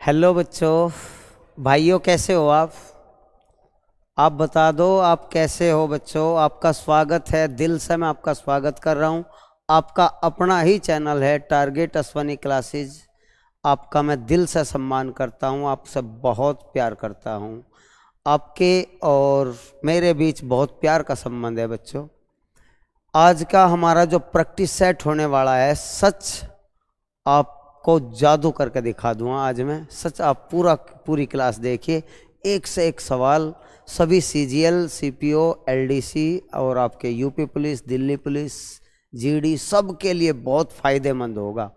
Hello बच्चों, भाइयों कैसे हो आप बता दो आप कैसे हो बच्चों। आपका स्वागत है, दिल से मैं आपका स्वागत कर रहा हूं। आपका अपना ही चैनल है टारगेट अश्वनी क्लासेज। आपका मैं दिल से सम्मान करता हूं, आपसे बहुत प्यार करता हूं। आपके और मेरे बीच बहुत प्यार का संबंध है बच्चों। आज का हमारा जो प्रैक्टिस सेट होने वाला है, सच आपको जादू करके दिखा दूंगा आज मैं। सच आप पूरी क्लास देखिए, एक से एक सवाल, सभी सीजीएल, सीपीओ, एलडीसी और आपके UP police, Delhi police, GD, सब के लिए बहुत फायदेमंद होगा।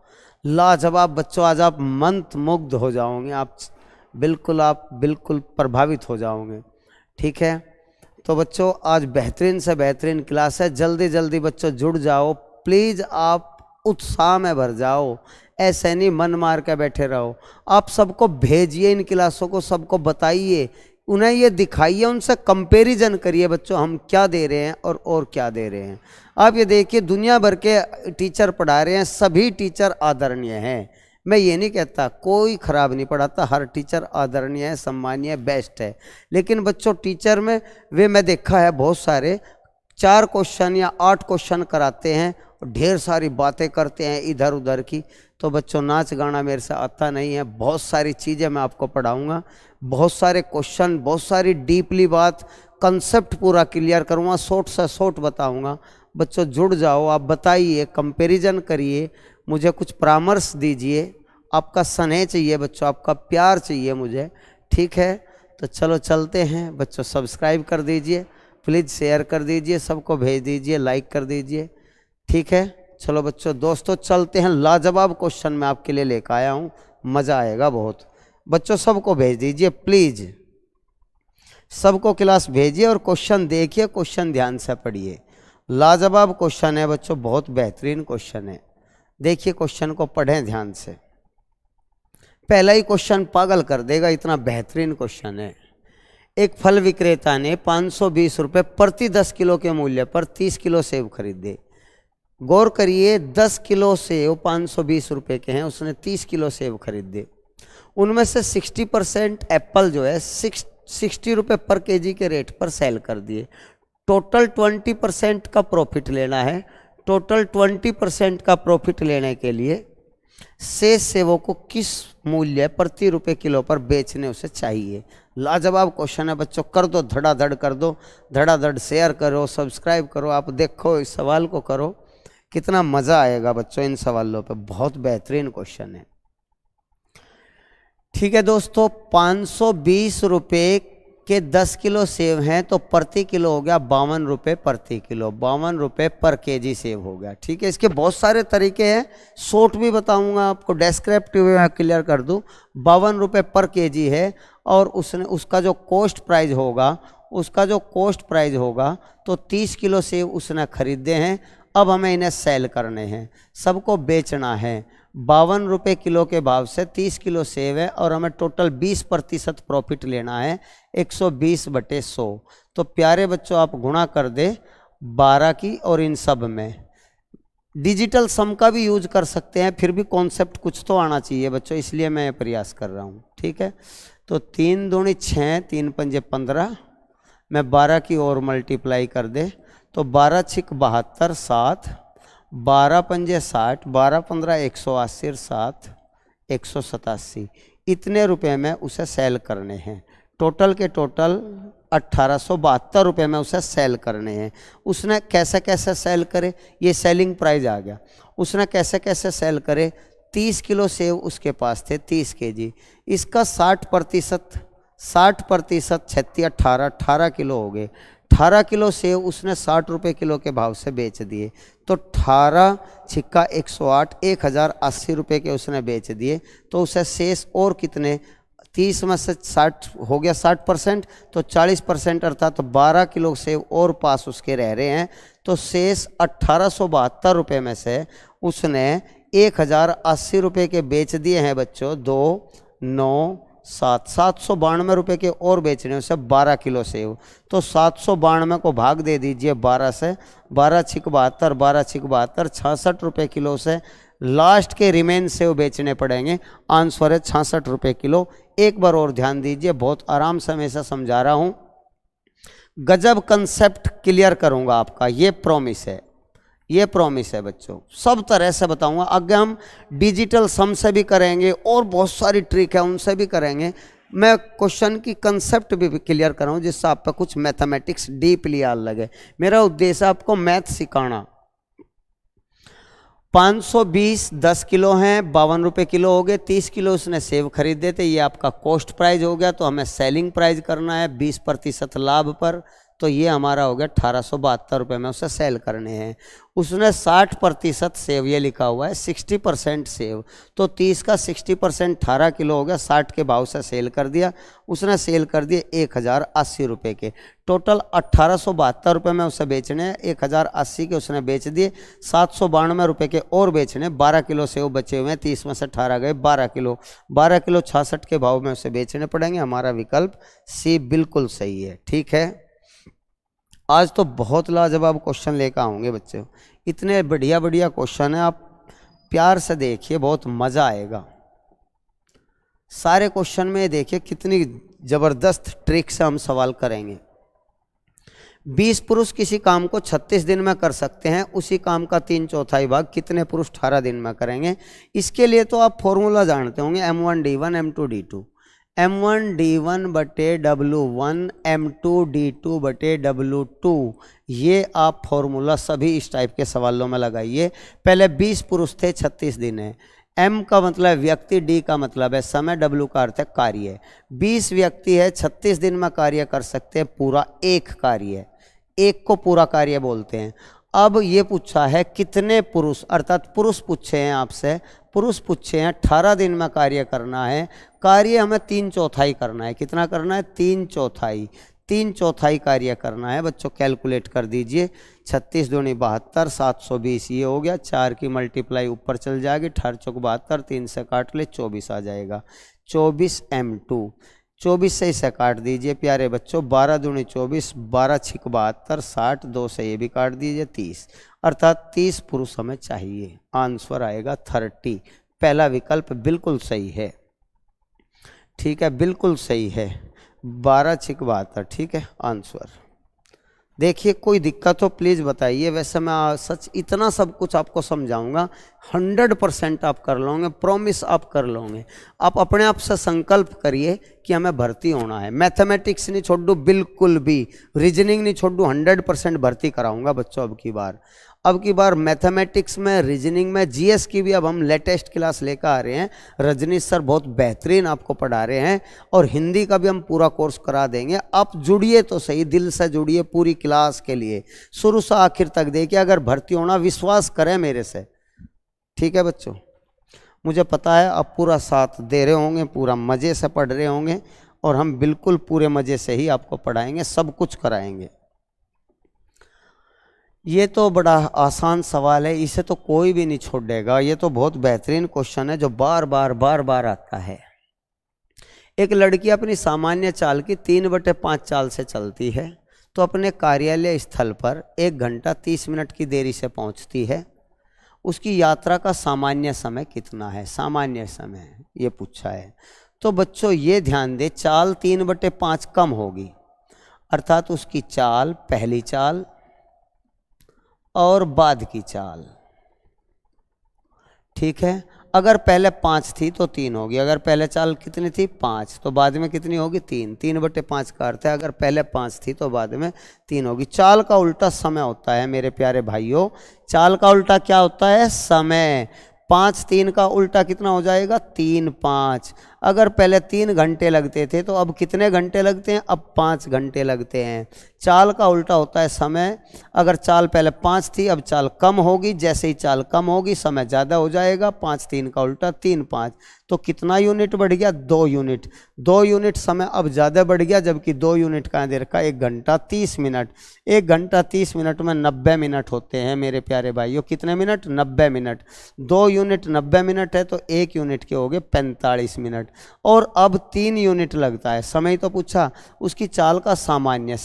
लाजवाब बच्चों, आज आप मंत्रमुग्ध हो जाओगे। आप बिल्कुल प्रभावित हो जाओगे। ठीक है, तो बच्चों आज बेहतरीन से बेहतरीन क्लास है। जल्दी जल्दी बच्चों जुड़ जाओ प्लीज़। आप उत्साह में भर जाओ, ऐसे नहीं मन मार के बैठे रहो। आप सबको भेजिए इन क्लासों को, सबको बताइए, उन्हें ये दिखाइए, उनसे कंपैरिजन करिए बच्चों, हम क्या दे रहे हैं और क्या दे रहे हैं। आप ये देखिए, दुनिया भर के टीचर पढ़ा रहे हैं, सभी टीचर आदरणीय हैं। मैं ये नहीं कहता कोई खराब नहीं पढ़ाता, हर टीचर आदरणीय है, सम्मानीय, बेस्ट है। लेकिन बच्चों टीचर में वे मैं देखा है बहुत सारे 4 क्वेश्चन या 8 क्वेश्चन कराते हैं, ढेर सारी बातें करते हैं इधर उधर की। तो बच्चों नाच गाना मेरे से आता नहीं है, बहुत सारी चीज़ें मैं आपको पढ़ाऊंगा, बहुत सारे क्वेश्चन, बहुत सारी डीपली बात, कंसेप्ट पूरा क्लियर करूँगा, शॉर्ट से शॉर्ट बताऊँगा। बच्चों जुड़ जाओ, आप बताइए, कंपैरिजन करिए, मुझे कुछ परामर्श दीजिए। आपका स्नेह चाहिए बच्चों, आपका प्यार चाहिए मुझे। ठीक है, तो चलो चलते हैं बच्चों। सब्सक्राइब कर दीजिए प्लीज़, शेयर कर दीजिए, सबको भेज दीजिए, लाइक कर दीजिए। ठीक है, चलो बच्चों दोस्तों चलते हैं। लाजवाब क्वेश्चन मैं आपके लिए लेकर आया हूँ, मज़ा आएगा बहुत। बच्चों सबको भेज दीजिए प्लीज़, सबको क्लास भेजिए और क्वेश्चन देखिए, क्वेश्चन ध्यान से पढ़िए। लाजवाब क्वेश्चन है बच्चों, बहुत बेहतरीन क्वेश्चन है। देखिए क्वेश्चन को पढ़ें ध्यान से, पहला ही क्वेश्चन पागल कर देगा, इतना बेहतरीन क्वेश्चन है। एक फल विक्रेता ने 520 रुपये प्रति 10 किलो के मूल्य पर 30 किलो सेब खरीदे। गौर करिए, 10 किलो सेब 520 रुपये के हैं, उसने 30 किलो सेब खरीदे। उनमें से 60% एप्पल जो है 60 रुपये पर केजी के रेट पर सेल कर दिए। टोटल 20% का प्रॉफिट लेना है। टोटल 20% का प्रॉफिट लेने के लिए शेष सेवों को किस मूल्य प्रति रुपये किलो पर बेचने उसे चाहिए। लाजवाब क्वेश्चन है बच्चों, कर दो धड़ाधड़, कर दो धड़ाधड़, शेयर करो, सब्सक्राइब करो। आप देखो इस सवाल को करो, कितना मज़ा आएगा बच्चों इन सवालों पे, बहुत बेहतरीन क्वेश्चन है। ठीक है दोस्तों, 520 रुपये के 10 किलो सेब हैं तो प्रति किलो हो गया 52 रुपये प्रति किलो, 52 रुपये पर केजी सेब हो गया। ठीक है, इसके बहुत सारे तरीके हैं, शॉर्ट भी बताऊंगा आपको, डेस्क्रिप्टिव में क्लियर कर दूं। 52 रुपये पर केजी है और उसका जो कॉस्ट प्राइस होगा तो 30 किलो सेब उसने खरीदे हैं। अब हमें इन्हें सेल करने हैं, सबको बेचना है। 52 रुपये किलो के भाव से 30 किलो सेब है और हमें टोटल 20% प्रॉफिट लेना है, 120/100। तो प्यारे बच्चों आप गुणा कर दे 12 की, और इन सब में डिजिटल सम का भी यूज कर सकते हैं, फिर भी कॉन्सेप्ट कुछ तो आना चाहिए बच्चों, इसलिए मैं प्रयास कर रहा हूँ। ठीक है, तो 3 दूनी 6, 3 पंजे 15, मैं 12 की और मल्टीप्लाई कर दे तो 12 छिक 72, 7, 12 पंजे 60, 12 15 180, 7 187। इतने रुपए में उसे सेल करने हैं। टोटल के टोटल 1872 रुपये में उसे सेल करने हैं। उसने कैसे कैसे सेल करे, ये सेलिंग प्राइस आ गया। उसने कैसे कैसे सेल करे, 30 किलो सेब उसके पास थे, 30 केजी, इसका 60%, 36 18 किलो हो गए। 18 किलो सेब उसने 60 रुपये किलो के भाव से बेच दिए, तो 18 छिक्का 108, 1080 रुपये के उसने बेच दिए। तो उसे शेष और कितने, 30 में से 60 हो गया 60%, तो 40% अर्थात 12 किलो सेब और पास उसके रह रहे हैं। तो शेष 1872 रुपये में से उसने 1080 रुपये के बेच दिए हैं बच्चों। 2 9 792 रुपये के और बेचने उसे 12 किलो सेब। तो 792 को भाग दे दीजिए 12 से, 12 छिक 72, 12 छिक 72, 66 रुपये किलो से लास्ट के रिमेन सेव बेचने पड़ेंगे। आंसर है 66 रुपये किलो। एक बार और ध्यान दीजिए, बहुत आराम से हमेशा समझा रहा हूँ, गजब कंसेप्ट क्लियर करूँगा आपका, ये प्रॉमिस है, ये प्रॉमिस है बच्चों। सब तरह से बताऊंगा, आगे हम डिजिटल सम से भी करेंगे और बहुत सारी ट्रिक है उनसे भी करेंगे। मैं क्वेश्चन की कंसेप्ट भी क्लियर कराऊँ जिससे आप पे कुछ मैथमेटिक्स डीपली याद लगे। मेरा उद्देश्य है आपको मैथ सिखाना। 520 10 किलो हैं, 52 रुपये किलो हो गए। 30 किलो उसने सेब खरीदे थे, ये आपका कॉस्ट प्राइस हो गया। तो हमें सेलिंग प्राइस करना है 20% लाभ पर, तो ये हमारा हो गया 1872 रुपये में उसे सेल करने हैं। उसने 60% सेव, ये लिखा हुआ है 60% सेव, तो 30 का 60% 18 किलो हो गया, 60 के भाव से सेल कर दिया। उसने सेल कर दिए 1080 रुपये के। टोटल 1872 रुपये में उसे बेचने हैं, 1080 के उसने बेच दिए, 792 रुपये के और बेचने। 12 किलो सेव बचे हुए हैं, 30 में से 18 गए, 12 किलो 66 के भाव में उसे बेचने पड़ेंगे। हमारा विकल्प सी बिल्कुल सही है। ठीक है, आज तो बहुत लाजवाब क्वेश्चन लेकर आऊँगे बच्चों, इतने बढ़िया बढ़िया क्वेश्चन है, आप प्यार से देखिए, बहुत मज़ा आएगा। सारे क्वेश्चन में देखिए कितनी ज़बरदस्त ट्रिक से हम सवाल करेंगे। 20 पुरुष किसी काम को 36 दिन में कर सकते हैं, उसी काम का 3/4 भाग कितने पुरुष 18 दिन में करेंगे। इसके लिए तो आप फॉर्मूला जानते होंगे, M1D1 M2D2, M1D1 बटे W1 M2D2 बटे W2। ये आप फॉर्मूला सभी इस टाइप के सवालों में लगाइए। पहले 20 पुरुष थे, 36 दिन है। M का मतलब व्यक्ति, D का मतलब है समय, W का अर्थ है कार्य। 20 व्यक्ति है, 36 दिन में कार्य कर सकते हैं, पूरा एक कार्य, एक को पूरा कार्य बोलते हैं। अब ये पूछा है कितने पुरुष, अर्थात पुरुष पूछे हैं आपसे, पुरुष पूछे हैं 18 दिन में कार्य करना है। कार्य हमें 3/4 करना है। कितना करना है? 3/4, 3/4 कार्य करना है बच्चों। कैलकुलेट कर दीजिए, 36 दूनी 72, 720 ये हो गया। 4 की मल्टीप्लाई ऊपर चल जाएगी, 18 चौक 72, 3 से काट ले 24 आ जाएगा। 24 M2, 24 से इसे काट दीजिए प्यारे बच्चों, 12 दूनी 24, 12 छिक 72, 60, 2 से ये भी काट दीजिए 30, अर्थात 30 पुरुष हमें चाहिए। आंसर आएगा 30। पहला विकल्प बिल्कुल सही है। ठीक है, बिल्कुल सही है, 12 छिक 72। ठीक है आंसर। देखिए कोई दिक्कत हो प्लीज़ बताइए। वैसे मैं सच इतना सब कुछ आपको समझाऊंगा, 100% आप कर लोगे, प्रॉमिस आप कर लोगे। आप अपने आप से संकल्प करिए कि हमें भर्ती होना है। मैथमेटिक्स नहीं छोड़ दूँ बिल्कुल भी, रीजनिंग नहीं छोड़ दूँ, 100% भर्ती कराऊंगा बच्चों। अब की बार मैथमेटिक्स में, रीजनिंग में, जीएस की भी अब हम लेटेस्ट क्लास लेकर आ रहे हैं। रजनीश सर बहुत बेहतरीन आपको पढ़ा रहे हैं, और हिंदी का भी हम पूरा कोर्स करा देंगे। आप जुड़िए तो सही, दिल से जुड़िए पूरी क्लास के लिए, शुरू से आखिर तक देखिए। अगर भर्ती होना, विश्वास करें मेरे से। ठीक है बच्चों, मुझे पता है आप पूरा साथ दे रहे होंगे, पूरा मज़े से पढ़ रहे होंगे, और हम बिल्कुल पूरे मज़े से ही आपको पढ़ाएंगे, सब कुछ कराएंगे। ये तो बड़ा आसान सवाल है, इसे तो कोई भी नहीं छोड़ेगा। ये तो बहुत बेहतरीन क्वेश्चन है जो बार बार आता है। एक लड़की अपनी सामान्य चाल की 3/5 चाल से चलती है, तो अपने कार्यालय स्थल पर 1 घंटा 30 मिनट की देरी से पहुंचती है। उसकी यात्रा का सामान्य समय कितना है? सामान्य समय ये पूछा है। तो बच्चों ये ध्यान दे, चाल 3/5 कम होगी, अर्थात उसकी चाल, पहली चाल और बाद की चाल। ठीक है, अगर पहले 5 थी तो 3 होगी। अगर पहले चाल कितनी थी? 5, तो बाद में कितनी होगी? 3। 3/5 का अर्थ है अगर पहले 5 थी तो बाद में 3 होगी। चाल का उल्टा समय होता है मेरे प्यारे भाइयों। चाल का उल्टा क्या होता है? समय। 5 3 का उल्टा कितना हो जाएगा? 3 5। अगर पहले 3 घंटे लगते थे तो अब कितने घंटे लगते हैं? अब 5 घंटे लगते हैं। चाल का उल्टा होता है समय। अगर चाल पहले 5 थी, अब चाल कम होगी, जैसे ही चाल कम होगी समय ज़्यादा हो जाएगा। 5 3 का उल्टा 3 5, तो कितना यूनिट बढ़ गया? 2 यूनिट। 2 यूनिट समय अब ज़्यादा बढ़ गया, जबकि 2 यूनिट का देर का 1 घंटा 30 मिनट। 1 घंटा 30 मिनट में 90 मिनट होते हैं मेरे प्यारे भाइयों। कितने मिनट? 90 मिनट। 2 यूनिट 90 मिनट है, तो 1 यूनिट के हो गए 45 मिनट। और अब 3 यूनिट लगता है। समय तो पूछा, उसकी चाल का सामान्य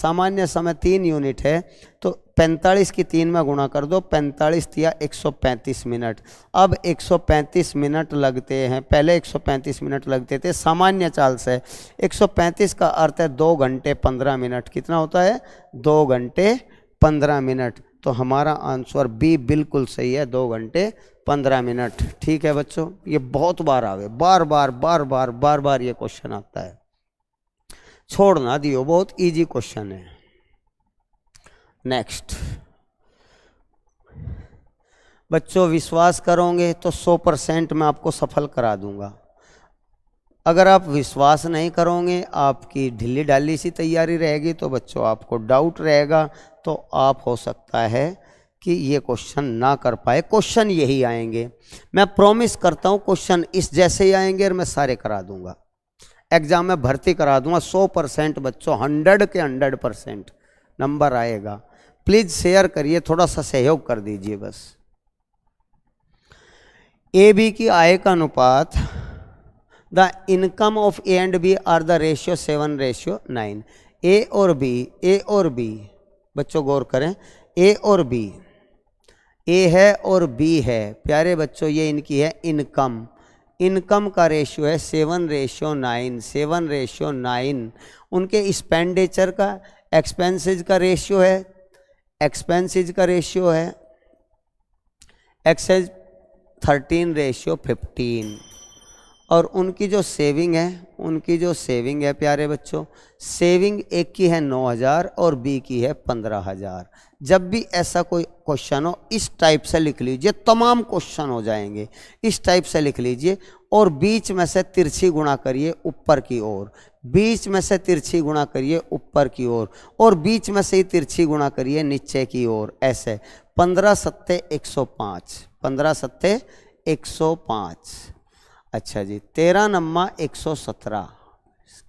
समय 3 यूनिट है, तो 45 की 3 में गुणा कर दो, 45 या 135 मिनट। अब 135 मिनट लगते हैं, पहले 135 मिनट लगते थे सामान्य चाल से। 135 का अर्थ है 2 घंटे 15 मिनट। कितना होता है? 2 घंटे 15 मिनट। तो हमारा आंसर बी बिल्कुल सही है, 2 घंटे 15 मिनट। ठीक है बच्चों, ये बहुत बार आवे, बार बार बार बार बार बार ये क्वेश्चन आता है, छोड़ ना दियो, बहुत इजी क्वेश्चन है। नेक्स्ट बच्चों, विश्वास करोगे तो 100% मैं आपको सफल करा दूंगा। अगर आप विश्वास नहीं करोगे, आपकी ढीली ढाली सी तैयारी रहेगी, तो बच्चों आपको डाउट रहेगा, तो आप हो सकता है कि ये क्वेश्चन ना कर पाए। क्वेश्चन यही आएंगे, मैं प्रॉमिस करता हूँ, क्वेश्चन इस जैसे ही आएंगे और मैं सारे करा दूंगा, एग्जाम में भर्ती करा दूंगा 100% बच्चों, 100 के 100% नंबर आएगा। प्लीज शेयर करिए, थोड़ा सा सहयोग कर दीजिए बस। ए बी की आय का अनुपात, the income of A and B are the ratio 7:9। A और बी बच्चों गौर करें, ए और बी, ए है और बी है प्यारे बच्चों, ये इनकी है इनकम। इनकम का रेशियो है 7:9, 7:9। उनके एक्सपेंडिचर का, एक्सपेंसेज का रेशियो है, एक्सपेंसेज का रेशियो है एक्सेज 13:15। और उनकी जो सेविंग है, उनकी जो सेविंग है प्यारे बच्चों, सेविंग एक की है 9,000 और बी की है 15,000। जब भी ऐसा कोई क्वेश्चन हो, इस टाइप से लिख लीजिए, तमाम क्वेश्चन हो जाएंगे, इस टाइप से लिख लीजिए, और बीच में से तिरछी गुणा करिए ऊपर की ओर, बीच में से तिरछी गुणा करिए ऊपर की ओर, और बीच में से ही तिरछी गुणा करिए नीचे की ओर, ऐसे 15 सत्ते 105, 15 सत्ते 105। अच्छा जी, 13 नम्मा 117,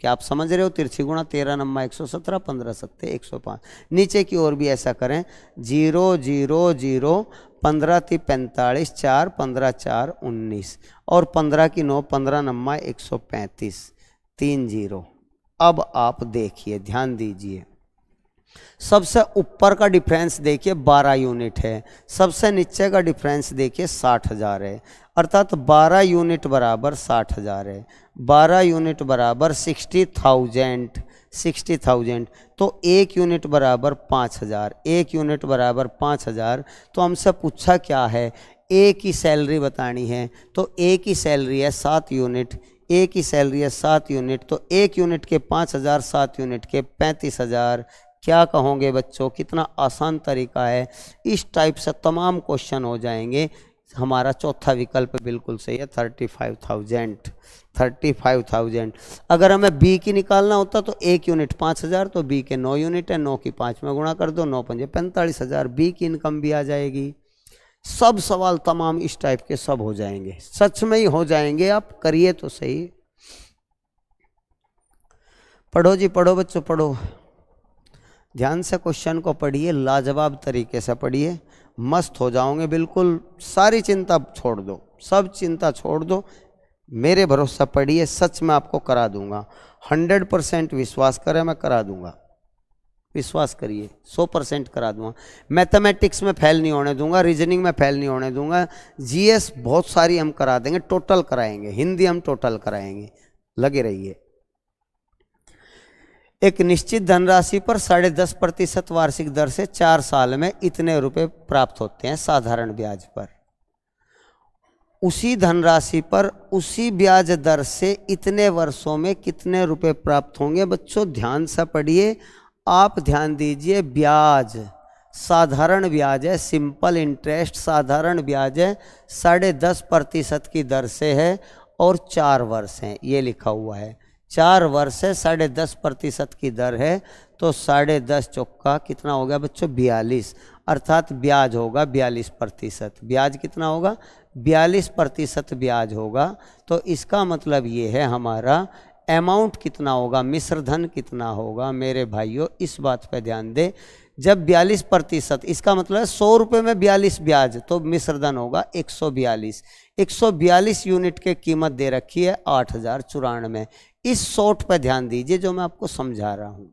क्या आप समझ रहे हो? तिरछी गुणा 13 नम्मा 117, 15 सत्ते 105। नीचे की ओर भी ऐसा करें, 0 0 0, 15 × 45, 4 15 4 19, और 15 की 9, 15 नम्मा 135, 3 0। अब आप देखिए, ध्यान दीजिए, सबसे ऊपर का डिफरेंस देखिए 12 यूनिट है, सबसे नीचे का डिफरेंस देखिए 60,000 है, अर्थात 12 यूनिट बराबर 60,000 है, 12 यूनिट बराबर 60,000, 60,000। तो 1 यूनिट बराबर 5,000, 1 यूनिट बराबर 5,000। तो हमसे पूछा क्या है? ए की सैलरी बतानी है, तो ए की सैलरी है 7 यूनिट, ए की सैलरी है 7 यूनिट, तो 1 यूनिट के 5,000, 7 यूनिट के 35,000। क्या कहोगे बच्चों? कितना आसान तरीका है, इस टाइप से तमाम क्वेश्चन हो जाएंगे। हमारा चौथा विकल्प बिल्कुल सही है, 35,000, 35,000। अगर हमें बी की निकालना होता तो 1 यूनिट 5,000, तो बी के 9 यूनिट है, 9 की 5 में गुणा कर दो, 9 पंजे 45,000, बी की इनकम भी आ जाएगी। सब सवाल तमाम इस टाइप के सब हो जाएंगे, सच में ही हो जाएंगे, आप करिए तो सही। पढ़ो जी, पढ़ो बच्चों, पढ़ो, ध्यान से क्वेश्चन को पढ़िए, लाजवाब तरीके से पढ़िए, मस्त हो जाओगे बिल्कुल। सारी चिंता छोड़ दो, सब चिंता छोड़ दो, मेरे भरोसा पढ़िए, सच में आपको करा दूंगा। 100% विश्वास करें, मैं करा दूंगा, विश्वास करिए, 100% करा दूंगा। मैथमेटिक्स में फेल नहीं होने दूंगा, रीजनिंग में फेल नहीं होने दूंगा, जीएस बहुत सारी हम करा देंगे, टोटल कराएंगे, हिंदी हम टोटल कराएंगे, लगे रहिए। एक निश्चित धनराशि पर 10.5% वार्षिक दर से 4 साल में इतने रुपए प्राप्त होते हैं साधारण ब्याज पर। उसी धनराशि पर उसी ब्याज दर से इतने वर्षों में कितने रुपए प्राप्त होंगे? बच्चों ध्यान से पढ़िए, आप ध्यान दीजिए, ब्याज साधारण ब्याज है, सिंपल इंटरेस्ट साधारण ब्याज है, 10.5% की दर से है, और 4 वर्ष हैं, ये लिखा हुआ है, 4 वर्ष है, 10.5% की दर है, तो 10.5 चौका कितना हो गया बच्चों? 42, अर्थात ब्याज होगा 42%। ब्याज कितना होगा? 42% ब्याज होगा। तो इसका मतलब ये है, हमारा अमाउंट कितना होगा, मिश्र धन कितना होगा? मेरे भाइयों इस बात पर ध्यान दें, जब 42%, इसका मतलब है 100 रुपये में 42 ब्याज, तो मिश्र धन होगा 142। 142 यूनिट की कीमत दे रखी है 8,094। इस शॉर्ट पर ध्यान दीजिए जो मैं आपको समझा रहा हूं।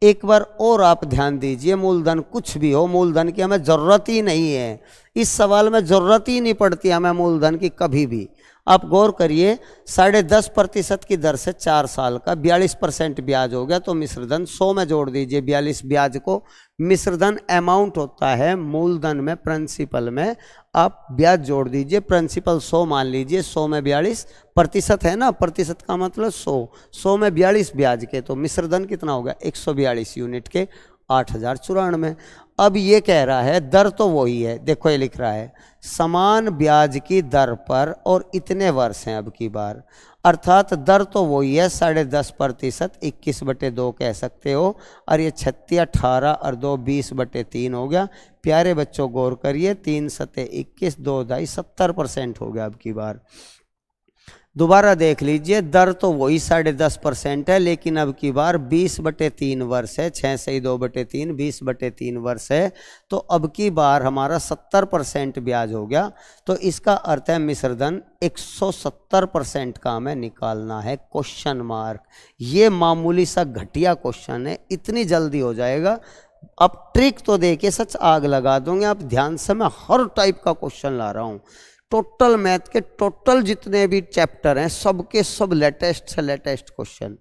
एक बार और आप ध्यान दीजिए, मूलधन कुछ भी हो, मूलधन की हमें जरूरत ही नहीं है, इस सवाल में जरूरत ही नहीं पड़ती हमें मूलधन की कभी भी। आप गौर करिए, 10.5% की दर से 4 साल का 42% ब्याज हो गया, तो मिश्रधन 100 में जोड़ दीजिए 42 ब्याज को। मिश्रधन अमाउंट होता है मूलधन में, प्रिंसिपल में आप ब्याज जोड़ दीजिए, प्रिंसिपल 100 मान लीजिए, 100 में 42% है ना, प्रतिशत का मतलब 100 में 42 ब्याज के, तो मिश्रधन कितना हो गया 142 यूनिट के 8,094। अब ये कह रहा है दर तो वही है, देखो ये लिख रहा है समान ब्याज की दर पर और इतने वर्ष हैं अब की बार, अर्थात दर तो वही है 10.5%, 21/2 कह सकते हो, और ये 36, 18 और 2 20/3 हो गया। प्यारे बच्चों गौर करिए, 3 सते 21, 2 दाई 70% हो गया अब की बार। दोबारा देख लीजिए, दर तो वही 10.5% है, लेकिन अब की बार 20/3 वर्ष है, 6 से 2/3 20/3 वर्ष है, तो अब की बार हमारा 70% ब्याज हो गया। तो इसका अर्थ है मिश्रधन 170% का हमें निकालना है, क्वेश्चन मार्क। ये मामूली सा घटिया क्वेश्चन है, इतनी जल्दी हो जाएगा। अब ट्रिक तो देखिए, सच आग लगा दूंगे आप ध्यान से, मैं हर टाइप का क्वेश्चन ला रहा हूँ। टोटल मैथ के टोटल जितने भी चैप्टर हैं सबके सब लेटेस्ट से लेटेस्ट क्वेश्चन,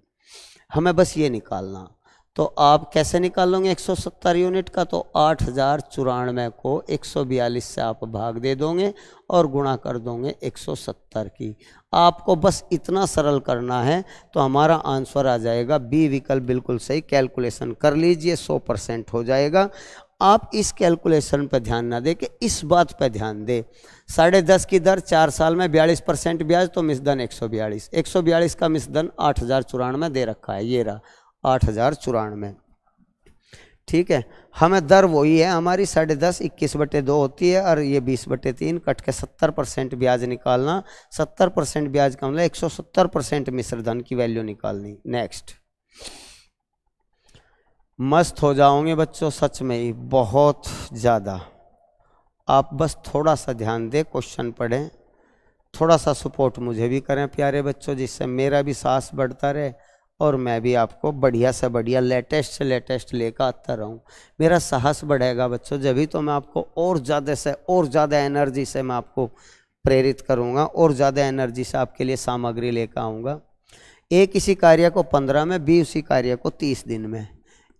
हमें बस ये निकालना। तो आप कैसे निकाल लोगे 170 यूनिट का, तो 8,094 को 142 से आप भाग दे दोगे और गुणा कर दोगे 170 की। आपको बस इतना सरल करना है, तो हमारा आंसर आ जाएगा बी विकल्प बिल्कुल सही। कैलकुलेशन कर लीजिए, 100% हो जाएगा। आप इस कैलकुलेशन पर ध्यान ना दे कि इस बात पर ध्यान दे, 10.5 की दर 4 साल में 42% ब्याज, तो मिश्रधन 142 का मिश्रधन 8,094 दे रखा है, ये रहा 8,094। ठीक है, हमें दर वही है हमारी 10.5 21/2 होती है, और ये 20/3 कट के 70% ब्याज निकालना। 70% ब्याज का मतलब 170% मिश्रधन की वैल्यू निकालनी। नेक्स्ट, मस्त हो जाओगे बच्चों, सच में ही बहुत ज़्यादा। आप बस थोड़ा सा ध्यान दें, क्वेश्चन पढ़ें, थोड़ा सा सपोर्ट मुझे भी करें प्यारे बच्चों, जिससे मेरा भी साहस बढ़ता रहे और मैं भी आपको बढ़िया से बढ़िया लेटेस्ट से लेटेस्ट लेकर आता रहूँ। मेरा साहस बढ़ेगा बच्चों, जब भी तो मैं आपको और ज़्यादा से और ज़्यादा एनर्जी से मैं आपको प्रेरित करूँगा, और ज़्यादा एनर्जी से आपके लिए सामग्री लेकर आऊँगा। ए किसी कार्य को 15 में, बी उसी कार्य को 30 दिन में।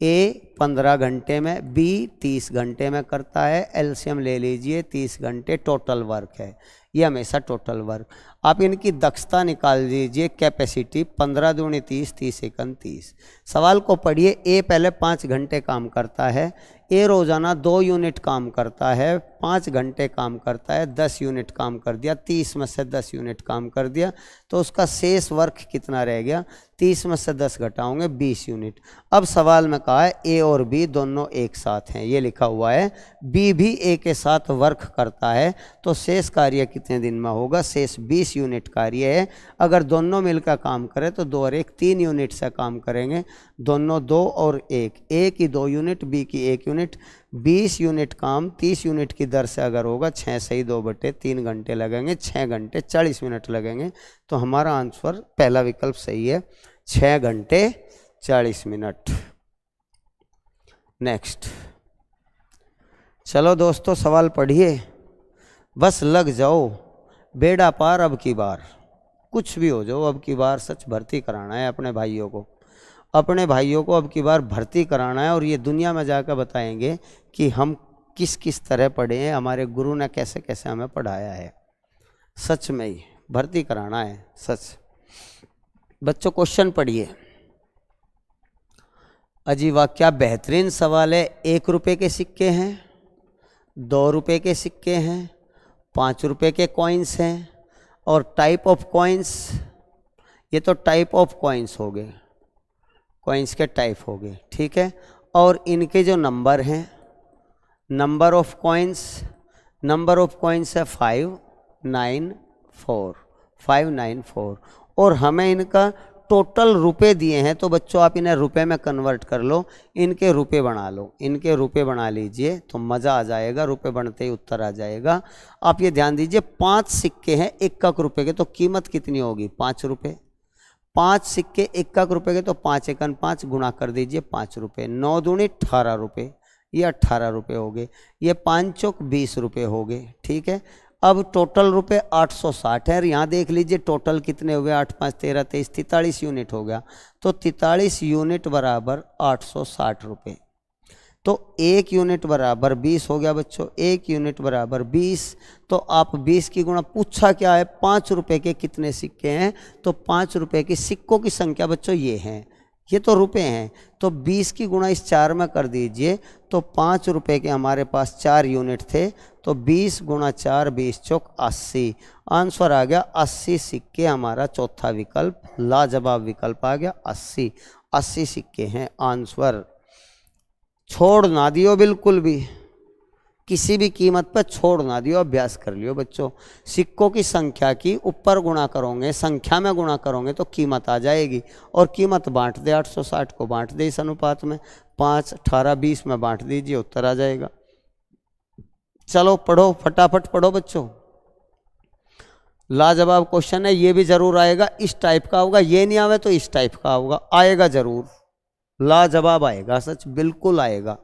ए 15 घंटे में, बी 30 घंटे में करता है। एलसीएम ले लीजिए, 30 घंटे टोटल वर्क है, ये हमेशा टोटल वर्क। आप इनकी दक्षता निकाल दीजिए, कैपेसिटी 15 दूनी 30, 30 एकम 30। सवाल को पढ़िए, ए पहले 5 घंटे काम करता है, ए रोजाना 2 यूनिट काम करता है, 5 घंटे काम करता है, 10 यूनिट काम कर दिया, 30 में से 10 यूनिट काम कर दिया, तो उसका शेष वर्क कितना रह गया, 30 में से 10 घटाओगे 20 यूनिट। अब सवाल में कहा है ए और बी दोनों एक साथ हैं, ये लिखा हुआ है, बी भी ए के साथ वर्क करता है, तो शेष कार्य कितने दिन में होगा, शेष 20 यूनिट कार्य है। अगर दोनों मिलकर काम करें तो 2 और 1 3 यूनिट से काम करेंगे, दोनों 2 और 1, ए की 2 यूनिट, बी की 1 यूनिट, 20 यूनिट काम 30 यूनिट की दर से अगर होगा, 6 से 2/3 घंटे लगेंगे, 6 घंटे 40 मिनट लगेंगे। तो हमारा आंसर पहला विकल्प सही है, 6 घंटे 40 मिनट। नेक्स्ट, चलो दोस्तों सवाल पढ़िए, बस लग जाओ, बेड़ा पार अब की बार, कुछ भी हो जाओ अब की बार सच भर्ती कराना है अपने भाइयों को, अपने भाइयों को अब की बार भर्ती कराना है, और ये दुनिया में जाकर बताएंगे कि हम किस किस तरह पढ़े हैं, हमारे गुरु ने कैसे कैसे हमें पढ़ाया है। सच में ही भर्ती कराना है सच। बच्चों क्वेश्चन पढ़िए। अजी वाह, क्या बेहतरीन सवाल है। 1 रुपये के सिक्के हैं, 2 रुपये के सिक्के हैं, 5 रुपये के कॉइन्स हैं, और टाइप ऑफ कॉइन्स, ये तो टाइप ऑफ कॉइन्स हो गए, कॉइन्स के टाइप हो गए, ठीक है। और इनके जो नंबर हैं, नंबर ऑफ कॉइन्स है 594, और हमें इनका टोटल रुपए दिए हैं, तो बच्चों आप इन्हें रुपए में कन्वर्ट कर लो, इनके रुपए बना लो, इनके रुपए बना लीजिए तो मज़ा आ जाएगा, रुपए बनते ही उत्तर आ जाएगा। आप ये ध्यान दीजिए, 5 सिक्के हैं 1 रुपये के, तो कीमत कितनी होगी 5 रुपये। 5 सिक्के 1 रुपए के, तो 5 एकन 5 गुणा कर दीजिए 5 रुपये, 9 दूनी 18 रुपये, ये 18 रुपये हो गए, ये 5 चौक 20 रुपये हो गए। ठीक है, अब टोटल रुपए 860 है। यहाँ देख लीजिए टोटल कितने हुए, 8 5 13 23 43 यूनिट हो गया। तो 43 यूनिट बराबर 860 रुपये। तो 1 यूनिट बराबर 20 हो गया बच्चों, 1 यूनिट बराबर 20। तो आप 20 की गुणा, पूछा क्या है 5 रुपए के कितने सिक्के हैं, तो 5 रुपए के सिक्कों की संख्या बच्चों ये हैं, ये तो रुपए हैं। तो 20 की गुणा इस 4 में कर दीजिए, तो 5 रुपए के हमारे पास 4 यूनिट थे, तो 20 गुणा 4 20 चौक 80। आंसर आ गया 80 सिक्के, हमारा चौथा विकल्प लाजवाब विकल्प आ गया 80। 80 सिक्के हैं आंसर। छोड़ ना दियो बिल्कुल भी, किसी भी कीमत पर छोड़ ना दियो, अभ्यास कर लियो बच्चों। सिक्कों की संख्या की ऊपर गुणा करोगे, संख्या में गुणा करोगे तो कीमत आ जाएगी, और कीमत बांट दे, 860 को बांट दे इस अनुपात में, 5 18 20 में बांट दीजिए, उत्तर आ जाएगा। चलो पढ़ो, फटाफट पढ़ो बच्चों, लाजवाब क्वेश्चन है, ये भी जरूर आएगा, इस टाइप का होगा, ये नहीं आवे तो इस टाइप का होगा, आएगा जरूर, लाजवाब आएगा, सच बिल्कुल आएगा।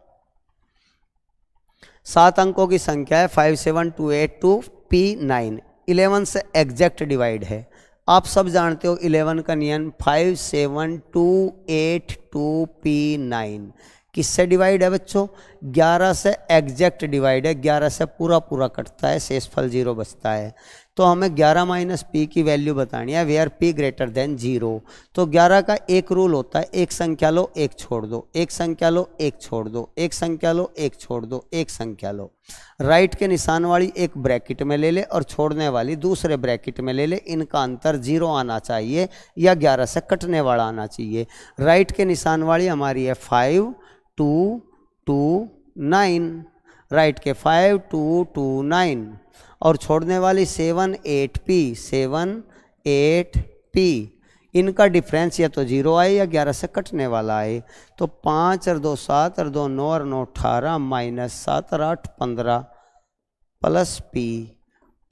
7 अंकों की संख्या है 57282 P9, 11 से एग्जैक्ट डिवाइड है। आप सब जानते हो 11 का नियम, 57282 P9 किससे डिवाइड है बच्चों, 11 से एग्जैक्ट डिवाइड है, 11 से पूरा पूरा कटता है, शेषफल 0 बचता है। तो हमें 11 माइनस पी की वैल्यू बतानी है, वेयर पी ग्रेटर देन 0। तो 11 का एक रूल होता है, एक संख्या लो एक छोड़ दो, एक संख्या लो एक छोड़ दो, एक संख्या लो एक छोड़ दो, एक संख्या लो। राइट के निशान वाली एक ब्रैकेट में ले ले और छोड़ने वाली दूसरे ब्रैकेट में ले ले, इनका अंतर 0 आना चाहिए या 11 से कटने वाला आना चाहिए। राइट के निशान वाली हमारी है 5 2 2 9, राइट के 5 2 2 9, और छोड़ने वाली 7 8P 7 8P। इनका डिफरेंस या तो 0 आए या 11 से कटने वाला आए। तो 5 और 2 7 और 2 9 और 9 18 माइनस 7 और 8 15 प्लस P,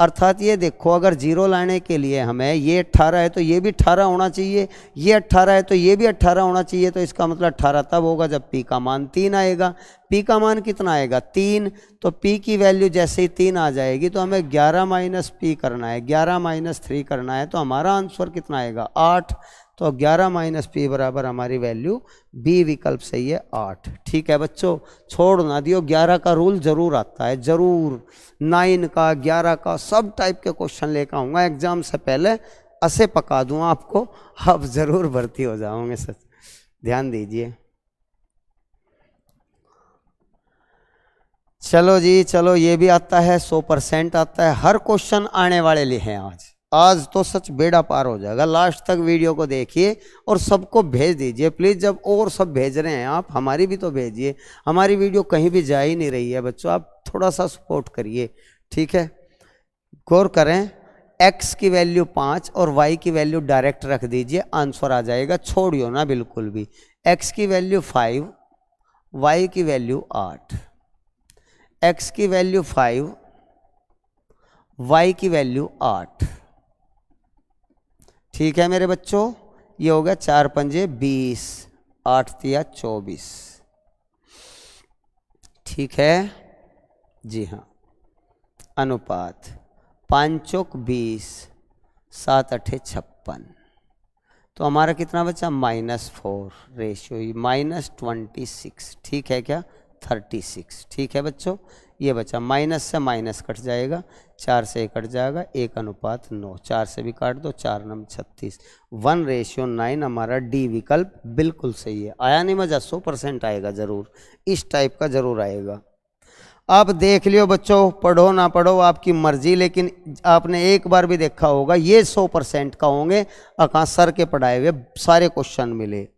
अर्थात ये देखो अगर 0 लाने के लिए हमें, ये 18 है तो ये भी 18 होना चाहिए, ये 18 है तो ये भी 18 होना चाहिए। तो इसका मतलब 18 तब होगा जब P का मान 3 आएगा। P का मान कितना आएगा 3, तो P की वैल्यू जैसे ही 3 आ जाएगी तो हमें 11 माइनस P करना है, 11 माइनस 3 करना है, तो हमारा आंसर कितना आएगा 8। तो 11 माइनस P बराबर हमारी वैल्यू बी विकल्प सही है 8। ठीक है बच्चों, छोड़ ना दियो, 11 का रूल जरूर आता है, जरूर 9 का 11 का सब टाइप के क्वेश्चन लेकर आऊँगा एग्जाम से पहले, ऐसे पका दूंगा आपको, आप जरूर भर्ती हो जाओगे, सच ध्यान दीजिए। चलो जी चलो, ये भी आता है 100% आता है, हर क्वेश्चन आने वाले लिए हैं आज तो सच बेड़ा पार हो जाएगा। लास्ट तक वीडियो को देखिए और सबको भेज दीजिए प्लीज़, जब और सब भेज रहे हैं आप हमारी भी तो भेजिए, हमारी वीडियो कहीं भी जा ही नहीं रही है बच्चों, आप थोड़ा सा सपोर्ट करिए। ठीक है, गौर करें, x की वैल्यू 5 और y की वैल्यू डायरेक्ट रख दीजिए, आंसर आ जाएगा, छोड़ियो ना बिल्कुल भी। x की वैल्यू 5, y की वैल्यू 8, x की वैल्यू 5, y की वैल्यू 8। ठीक है मेरे बच्चों, ये हो गया 4 पंजे 20, 8 तिया 24। ठीक है जी हाँ, अनुपात 5 चौक 20, 7 अठे 56। तो हमारा कितना बचा -4, रेशियो -26। ठीक है क्या 36। ठीक है बच्चों, ये बचा, माइनस से माइनस कट जाएगा, 4 से कट जाएगा, 1:9, 4 से भी काट दो, 4 9 36, 1:9 हमारा डी विकल्प बिल्कुल सही है। आया नहीं मजा, 100% आएगा जरूर, इस टाइप का जरूर आएगा। आप देख लियो बच्चों, पढ़ो ना पढ़ो आपकी मर्जी, लेकिन आपने एक बार भी देखा होगा ये 100% का होंगे, अका सर के पढ़ाए हुए सारे क्वेश्चन मिले,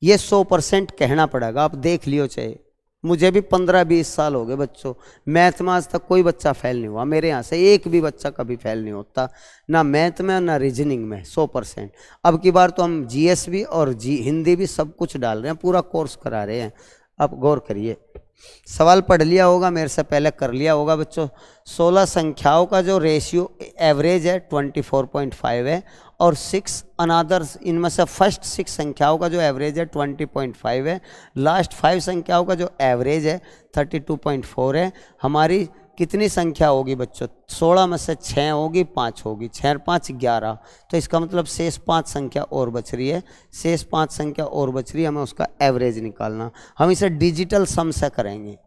ये 100% कहना पड़ेगा। आप देख लियो, चाहे मुझे भी 15-20 साल हो गए बच्चों, मैथ में आज तक कोई बच्चा फेल नहीं हुआ मेरे यहाँ से, एक भी बच्चा कभी फेल नहीं होता, ना मैथ में ना रीजनिंग में, 100%। अब की बार तो हम जीएस भी और हिंदी भी सब कुछ डाल रहे हैं, पूरा कोर्स करा रहे हैं, आप गौर करिए। सवाल पढ़ लिया होगा, मेरे से पहले कर लिया होगा बच्चों। 16 संख्याओं का जो रेशियो एवरेज है 24.5 है, और 6 अनादर्स, इनमें से फर्स्ट 6 संख्याओं का जो एवरेज है 20.5 है, लास्ट 5 संख्याओं का जो एवरेज है 32.4 है। हमारी कितनी संख्या होगी बच्चों? 16 में से 6 होगी, 5 होगी, 6 और 5 11। तो इसका मतलब शेष 5 संख्या और बच रही है, शेष 5 संख्या और बच रही है, हमें उसका एवरेज निकालना। हम इसे डिजिटल सम से करेंगे।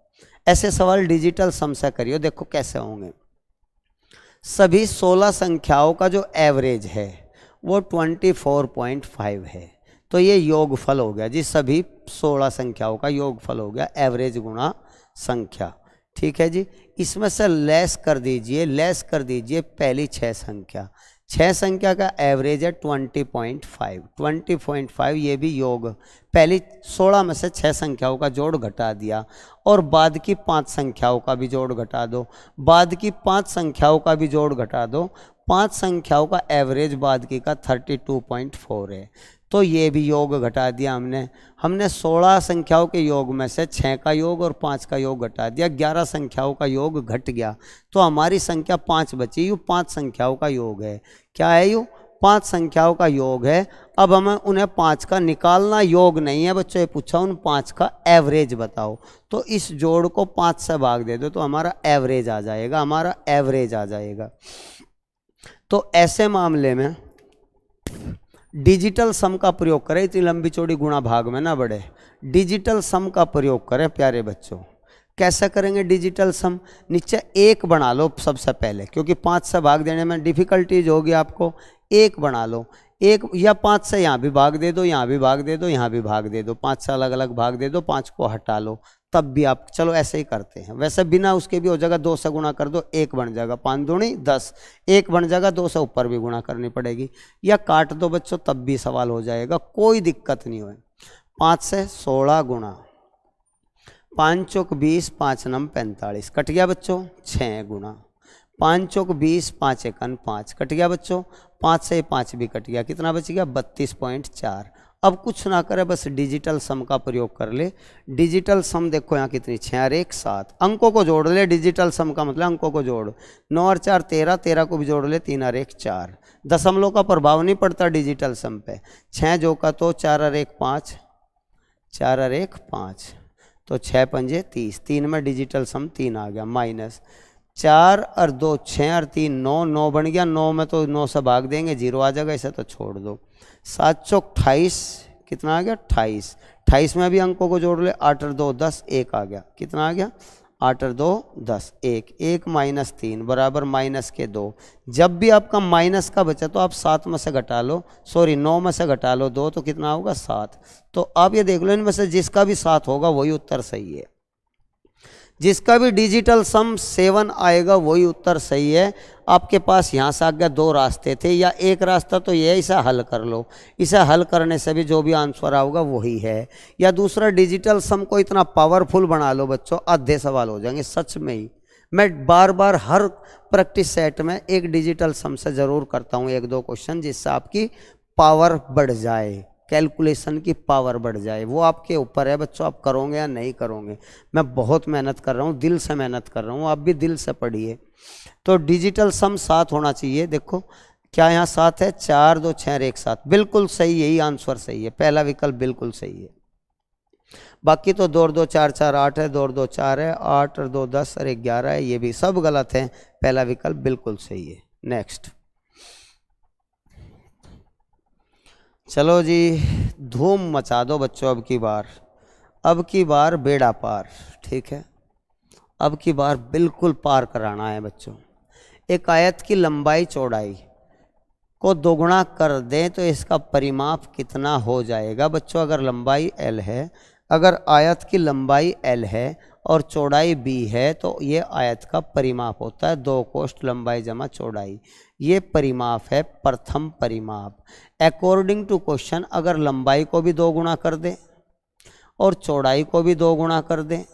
ऐसे सवाल डिजिटल सम से करिए, देखो कैसे होंगे। सभी 16 संख्याओं का जो एवरेज है वो 24.5 है, तो ये योगफल हो गया जी। सभी 16 संख्याओं का योगफल हो गया, एवरेज गुणा संख्या। ठीक है जी। इसमें से लेस कर दीजिए पहली 6 संख्या। 6 संख्या का एवरेज है 20.5। 20.5 ये भी योग, पहली 16 में से 6 संख्याओं का जोड़ घटा दिया, और बाद की 5 संख्याओं का भी जोड़ घटा दो, बाद की 5 संख्याओं का भी जोड़ घटा दो। 5 संख्याओं का एवरेज बाद की का 32.4 है, तो ये भी योग घटा दिया हमने 16 संख्याओं के योग में से 6 का योग और 5 का योग घटा दिया, 11 संख्याओं का योग घट गया, तो हमारी संख्या 5 बची। यू 5 संख्याओं का योग है। क्या है यू? 5 संख्याओं का योग है। अब हमें उन्हें 5 का निकालना योग नहीं है बच्चों, ये पूछा उन 5 का एवरेज बताओ। तो इस जोड़ को 5 से भाग दे दो तो हमारा एवरेज आ जाएगा, तो ऐसे मामले में डिजिटल सम का प्रयोग करें। इतनी लंबी चौड़ी गुणा भाग में ना बढ़े, डिजिटल सम का प्रयोग करें प्यारे बच्चों। कैसे करेंगे डिजिटल सम? नीचे 1 बना लो सबसे पहले, क्योंकि 5 से भाग देने में डिफिकल्टीज होगी आपको। 1 बना लो, 1 या 5 से यहाँ भी भाग दे दो, यहाँ भी भाग दे दो, यहाँ भी भाग दे दो, 5 से अलग अलग भाग दे दो, 5 को हटा लो, तब भी आप चलो ऐसे ही करते हैं। वैसे बिना उसके भी हो जाएगा, 2 से गुणा कर दो, 1 बन जाएगा, 5 दूनी 10, 1 बन जाएगा, 2 से ऊपर भी गुणा करनी पड़ेगी, या काट दो बच्चों तब भी सवाल हो जाएगा, कोई दिक्कत नहीं हो। 5 से 16 गुणा, 5 चौक 20, 5 नम 45, कट गया बच्चों। 6 गुणा 5 चौक 20, 5 एकन 5, कट गया बच्चों। 5 से 5 भी कट गया, कितना बच गया? 32.4। अब कुछ ना करे, बस डिजिटल सम का प्रयोग कर ले। डिजिटल सम देखो यहाँ कितनी, 6 और 1 7, अंकों को जोड़ ले। डिजिटल सम का मतलब अंकों को जोड़, 9 और 4 13, 13 को भी जोड़ ले, 3 और 1 4। दशमलव का प्रभाव नहीं पड़ता डिजिटल सम पे। 6 जो का तो 4 और 1 5, 4 और 1 5, तो 6 पंजे 30, 3 में डिजिटल सम 3 आ गया, माइनस 4 और 2 6 और 3 9, 9 बन गया। 9 में तो 9 से भाग देंगे, 0 आ जाएगा, इसे तो छोड़ दो। 7 चौक 28, कितना आ गया? 28। 28 में भी अंकों को जोड़ ले, 8 और 2 10, 1 आ गया, कितना आ गया? 8 और 2 10, 1, 1 माइनस 3 बराबर माइनस के 2। जब भी आपका माइनस का बचा तो आप 7 में से घटा लो, 9 में से घटा लो 2, तो कितना होगा? 7। तो आप ये देख लो, इनमें से जिसका भी 7 होगा वही उत्तर सही है। जिसका भी डिजिटल सम 7 आएगा वही उत्तर सही है। आपके पास यहाँ से आगे 2 रास्ते थे, या एक रास्ता तो ये है, इसे हल कर लो, इसे हल करने से भी जो भी आंसर आएगा वही है। या दूसरा, डिजिटल सम को इतना पावरफुल बना लो बच्चों, आधे सवाल हो जाएंगे सच में ही। मैं बार बार हर प्रैक्टिस सेट में एक डिजिटल सम से ज़रूर करता हूँ 1-2 क्वेश्चन, जिससे आपकी पावर बढ़ जाए, कैलकुलेशन की पावर बढ़ जाए। वो आपके ऊपर है बच्चों, आप करोगे या नहीं करोगे। मैं बहुत मेहनत कर रहा हूँ, दिल से मेहनत कर रहा हूँ, आप भी दिल से पढ़िए। तो डिजिटल सम 7 होना चाहिए। देखो क्या यहाँ 7 है? 4 2 6 1 7, बिल्कुल सही, यही आंसर सही है, पहला विकल्प बिल्कुल सही है। बाकी तो 2 और 2 4 4 8 है, 2 और 2 4 है, 8 और 2 10 और 1 11 है, ये भी सब गलत है, पहला विकल्प बिल्कुल सही है। नेक्स्ट, चलो जी, धूम मचा दो बच्चों अब की बार बेड़ा पार। ठीक है, अब की बार बिल्कुल पार कराना है बच्चों। एक आयत की लंबाई चौड़ाई को दोगुना कर दें तो इसका परिमाप कितना हो जाएगा बच्चों? अगर लंबाई l है, अगर आयत की लंबाई l है और चौड़ाई b है, तो ये आयत का परिमाप होता है 2 कोष्ठ लंबाई जमा चौड़ाई। ये परिमाप है प्रथम परिमाप। अकॉर्डिंग टू क्वेश्चन, अगर लंबाई को भी 2 गुना कर दें और चौड़ाई को भी 2 गुना कर दें,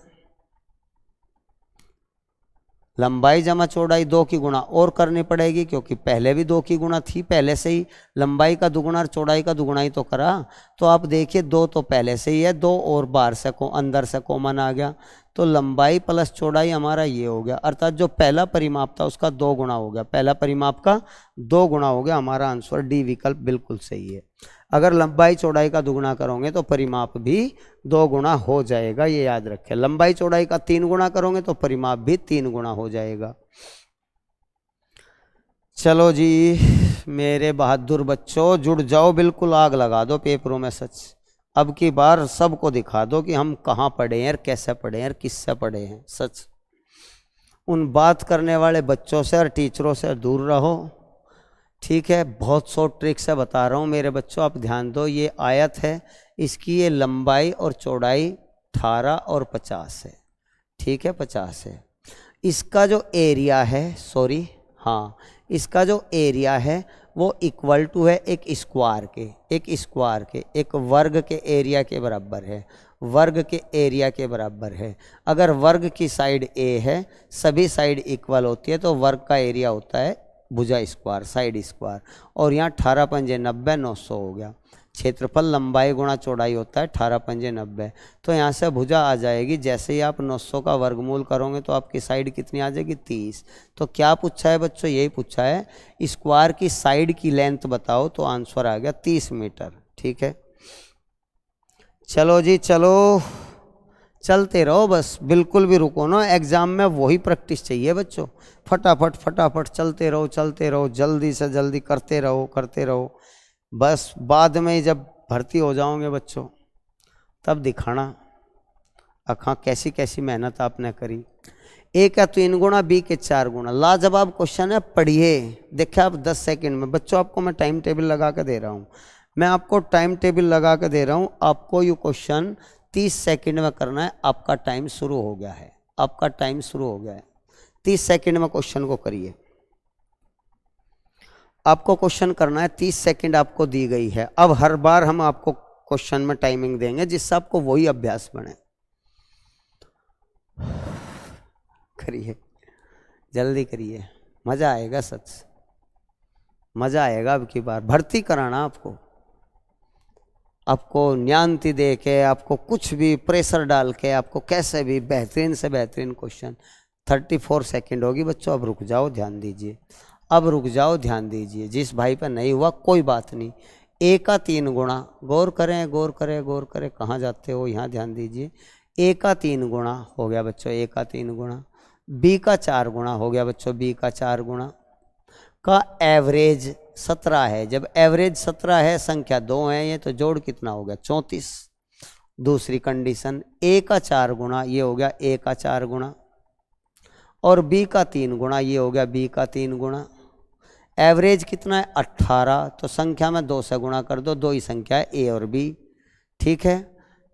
लंबाई जमा चौड़ाई 2 की गुणा और करनी पड़ेगी, क्योंकि पहले भी 2 की गुणा थी, पहले से ही लंबाई का दुगुना और चौड़ाई का दुगुना ही तो करा। तो आप देखिए 2 तो पहले से ही है, 2 और बाहर से अंदर से कॉमन आ गया, तो लंबाई प्लस चौड़ाई हमारा ये हो गया, अर्थात जो पहला परिमाप था उसका 2 गुना हो गया, पहला परिमाप का 2 गुना हो गया। हमारा आंसर डी विकल्प बिल्कुल सही है। अगर लंबाई चौड़ाई का दुगुना करोगे तो परिमाप भी 2 गुना हो जाएगा, ये याद रखें। लंबाई चौड़ाई का 3 गुना करोगे तो परिमाप भी 3 गुना हो जाएगा। चलो जी मेरे बहादुर बच्चों, जुड़ जाओ, बिल्कुल आग लगा दो पेपरों में सच। अब की बार सबको दिखा दो कि हम कहाँ पढ़े हैं, कैसे पढ़े हैं, किससे पढ़े हैं। सच उन बात करने वाले बच्चों से और टीचरों से दूर रहो, ठीक है। बहुत शॉर्ट ट्रिक से बता रहा हूँ मेरे बच्चों, आप ध्यान दो। ये आयत है, इसकी ये लंबाई और चौड़ाई 18 और 50 है, ठीक है, 50 है। इसका जो एरिया है, सॉरी हाँ, इसका जो एरिया है वो इक्वल टू है एक स्क्वायर के, एक वर्ग के एरिया के बराबर है, वर्ग के एरिया के बराबर है। अगर वर्ग की साइड ए है, सभी साइड इक्वल होती है, तो वर्ग का एरिया होता है भुजा स्क्वायर, साइड स्क्वायर। और यहाँ 18 पंजे 90, 900 हो गया। क्षेत्रफल लंबाई गुणा चौड़ाई होता है 18 पंजे 90। तो यहाँ से भुजा आ जाएगी, जैसे ही आप 900 का वर्गमूल करोगे तो आपकी साइड कितनी आ जाएगी, 30। तो क्या पूछा है बच्चों, यही पूछा है स्क्वायर की साइड की लेंथ बताओ, तो आंसर आ गया 30 मीटर, ठीक है। चलो जी चलो, चलते रहो बस, बिल्कुल भी रुको ना। एग्जाम में वही प्रैक्टिस चाहिए बच्चों, फटाफट फटाफट चलते रहो, जल्दी से जल्दी करते रहो। बस बाद में जब भर्ती हो जाओगे बच्चों, तब दिखाना अखा कैसी कैसी मेहनत आपने करी। ए का 3 गुना, बी के 4 गुना। लाजवाब क्वेश्चन है, पढ़िए। देखिए आप 10 सेकंड में बच्चों, आपको मैं टाइम टेबल लगा के दे रहा हूँ, आपको ये क्वेश्चन 30 सेकंड में करना है। आपका टाइम शुरू हो गया है, 30 सेकंड में क्वेश्चन को करिए। आपको क्वेश्चन करना है, 30 सेकंड आपको दी गई है। अब हर बार हम आपको क्वेश्चन में टाइमिंग देंगे जिससे आपको वही अभ्यास बने। करिए, जल्दी करिए, मजा आएगा, सच मजा आएगा। अब की बार भर्ती कराना आपको न्यान्ति दे के, आपको कुछ भी प्रेशर डाल के, आपको कैसे भी बेहतरीन से बेहतरीन क्वेश्चन। 34 सेकंड होगी बच्चों, अब रुक जाओ, ध्यान दीजिए। जिस भाई पर नहीं हुआ कोई बात नहीं। ए का 3 गुना, गौर करें, कहाँ जाते हो, यहाँ ध्यान दीजिए। ए का 3 गुना हो गया बच्चों, ए का 3 गुना। बी का 4 गुना हो गया बच्चों, बी का 4 गुना का एवरेज 17 है। जब एवरेज 17 है, संख्या 2 है ये, तो जोड़ कितना हो गया, 34। दूसरी कंडीशन, ए का 4 गुना, ये हो गया ए का 4 गुना, और बी का 3 गुना, ये हो गया बी का 3 गुना। एवरेज कितना है, 18, तो संख्या में 2 से गुणा कर दो, 2 ही संख्या है ए और बी, ठीक है।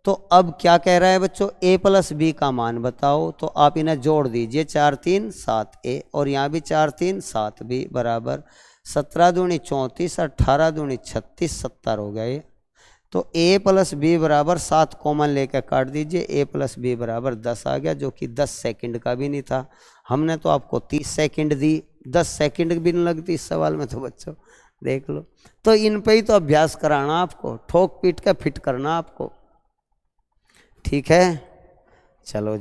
तो अब क्या कह रहा है बच्चों, ए प्लस बी का मान बताओ, तो आप इन्हें जोड़ दीजिए, 4 3 7 ए, और यहाँ भी 4 3 7 बी बराबर 17 दूनी 34, 18 दूनी 36, 70 हो गए। तो ए प्लस बी बराबर 7 कॉमन लेकर काट दीजिए, ए प्लस बी बराबर 10 आ गया, जो कि 10 सेकंड का भी नहीं था। हमने तो आपको 30 सेकंड दी, 10 सेकंड भी नहीं लगती इस सवाल में, तो बच्चों देख लो। तो इन पे ही तो अभ्यास कराना आपको, ठोक पीट के फिट करना आपको, ठीक है। चलो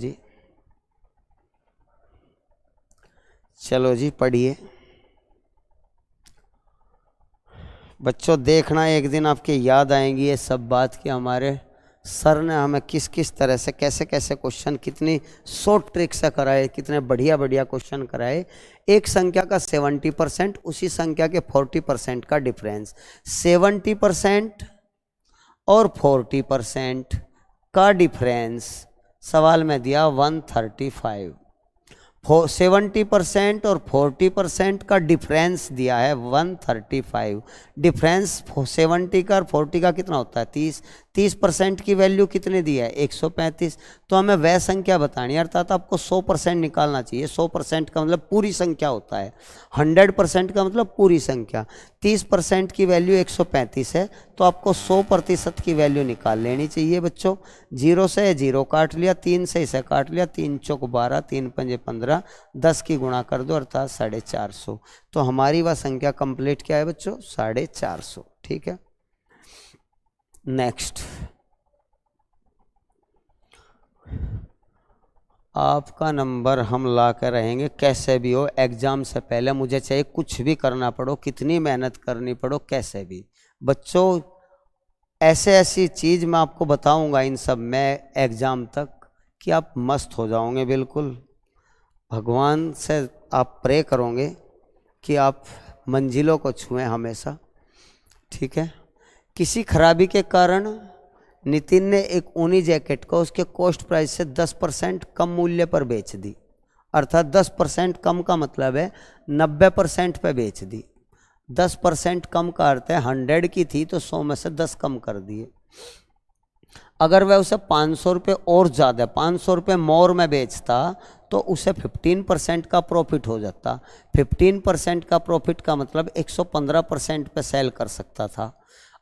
जी पढ़िए बच्चों। देखना एक दिन आपके याद आएंगी ये सब बात कि हमारे सर ने हमें किस किस तरह से, कैसे कैसे क्वेश्चन, कितनी शॉर्ट ट्रिक से कराए, कितने बढ़िया बढ़िया क्वेश्चन कराए। एक संख्या का 70%, उसी संख्या के 40% का डिफरेंस, 70% और 40% का डिफरेंस सवाल में दिया 135। 70% और 40% का डिफरेंस दिया है 135। डिफरेंस 70 का और 40 का कितना होता है, 30। 30% की वैल्यू कितने दी है, 135। तो हमें वह संख्या बतानी है, अर्थात आपको 100% निकालना चाहिए। 100% का मतलब पूरी संख्या होता है, 100% का मतलब पूरी संख्या। 30% की वैल्यू 135 है, तो आपको 100% की वैल्यू निकाल लेनी चाहिए बच्चों। 0 से 0 काट लिया, 3 से इसे काट लिया, 3 चौक 12, 3 पंजे 15, 10 की गुणा कर दो, अर्थात 450। तो हमारी वह संख्या कंप्लीट क्या है बच्चों, 450, ठीक है। नेक्स्ट, आपका नंबर हम ला कर रहेंगे कैसे भी हो। एग्ज़ाम से पहले मुझे चाहिए कुछ भी करना पड़ो, कितनी मेहनत करनी पड़ो, कैसे भी। बच्चों ऐसे ऐसी चीज़ मैं आपको बताऊंगा इन सब में एग्ज़ाम तक कि आप मस्त हो जाओगे बिल्कुल। भगवान से आप प्रे करोगे कि आप मंजिलों को छुएं हमेशा, ठीक है। किसी खराबी के कारण नितिन ने एक ऊनी जैकेट को उसके कॉस्ट प्राइस से 10% कम मूल्य पर बेच दी। अर्थात 10% कम का मतलब है 90% पे बेच दी। 10% कम का अर्थ है 100 की थी तो 100 में से 10 कम कर दिए। अगर वह उसे 500 रुपये और ज़्यादा 500 रुपये मोर में बेचता तो उसे 15% का प्रॉफिट हो जाता। 15% का प्रॉफिट का मतलब 115% पे सेल कर सकता था।